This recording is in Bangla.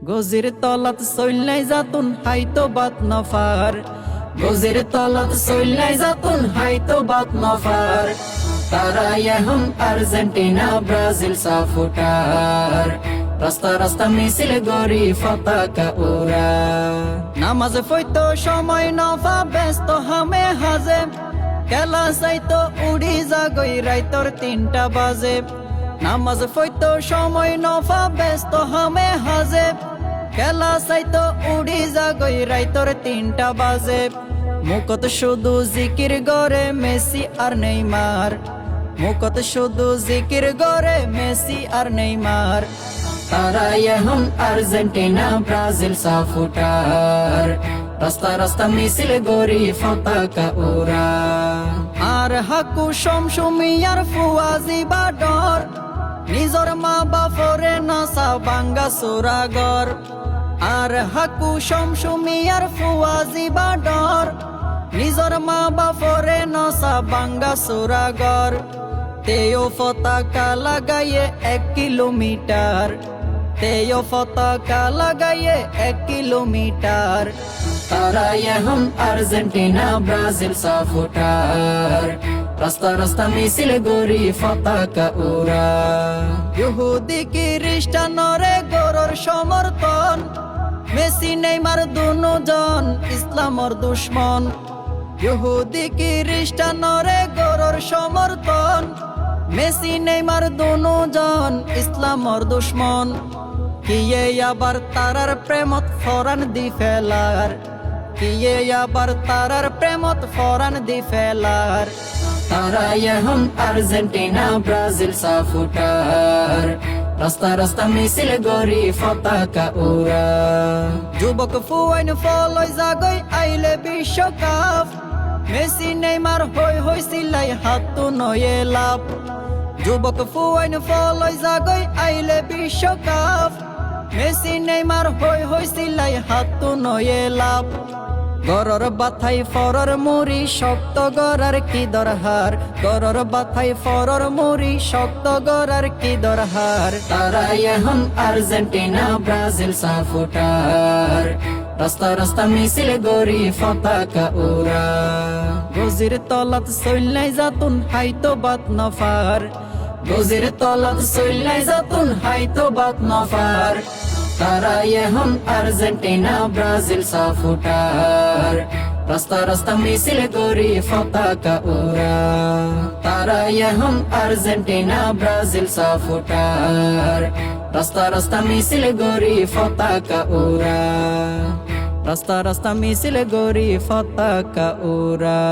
গজির তলাত সইল্লাই যাতুন হাইতো বাত নফার, গজির তলাত সইল্লাই যাতুন হাইতো বাত নফার। তারা এখন আর্জেন্টিনা ব্রাজিল সাপোর্টার, রাস্তা রাস্তা মিছিল গরি পতাকা উড়া। নামাজ পড়তো সময় নফা ব্যস্ত হামে হাজে, খেলা চাইতো উড়ি জাগই রাইতর 3টা বাজে। নামাজ পড়তো সময় নফা ব্যস্ত হামে হাজে, খেলা চাইতো উড়ি জাগই রাইতর 3টা বাজে। মুখত শুধু জিকির গরে মেসি আর নেইমার, মুখত শুধু জিকির গরে মেসি আর নেইমার। তারা এখন আর্জেন্টিনা ব্রাজিল সাপোর্টার, রাস্তা রাস্তা মিছিল গরি পতাকা উড়া। আর হাকু শমশুমিয়ার ফুয়াজি বাডর, নিজর মা বাপরে নাসা বাঙ্গা সুরাগর। আর হাকু শমশুমিয়ার ফুয়াজি বাডর, নিজর মা বাপরে নাসা বাঙ্গা সুরাগর। তেও পতাকা লাগাইয়ে 1 কিলোমিটার, তেও পতাকা লাগাইয়ে 1 কিলোমিটার। তারা এখন আর্জেন্টিনা ব্রাজিল সাপোর্টার, রাস্তা রাস্তা মিছিল গরি পতাকা উড়া। ইহুদি খ্রিস্টানরে গরর সমর্থন, মেসি নেইমার দুজন ইসলামর দুশ্মন। ইহুদি খ্রিস্টানরে গরর সমর্থন, মেসি নেইমার দুজন ইসলামর দুশ্মন। কিয়ে আবার তারার প্রেমত ফরান দি ফেলার, কিয়ে আবার তারার প্রেমত ফরান দি ফেলার। তারা এখন আর্জেন্টিনা ব্রাজিল সাপোর্টার, রাস্তা রাস্তা মিছিল গরি পতাকা উড়া। যুবক ফুয়াইন ফলই জাগই আইলে বিশ্বকাপ, মেসি নেইমার হই সিলাই হাতু নয়ে লাভ। যুবক ফুয়াইন ফলই জাগই আইলে বিশ্বকাপ, মেসি নেইমার হই সিলাই হাতু নয়ে লাভ। গরর বাথাই ফরর মুড়ি শক্ত গরার কি দরহার, গরর বাথাই ফরর মুড়ি শক্ত গরার কি দরহার। তারা এখন আর্জেন্টিনা ব্রাজিল সাপোর্টার, রাস্তা রাস্তা মিছিল গরি পতাকা উড়া। গজির তলাত সইল্লাই যাতুন হাইতো বাত নফার, গজির তলাত সইল্লাই যাতুন হাইতো বাত নফার। তারা এখন আর্জেন্টিনা ব্রাজিল সাপোর্টার, রাস্তা রাস্তা মিছিল গরি পতাকা উড়া। তারা এখন আর্জেন্টিনা ব্রাজিল সাপোর্টার, রাস্তা রাস্তা মিছিল গরি পতাকা উড়া, রাস্তা রাস্তা মিছিল গরি পতাকা উড়া।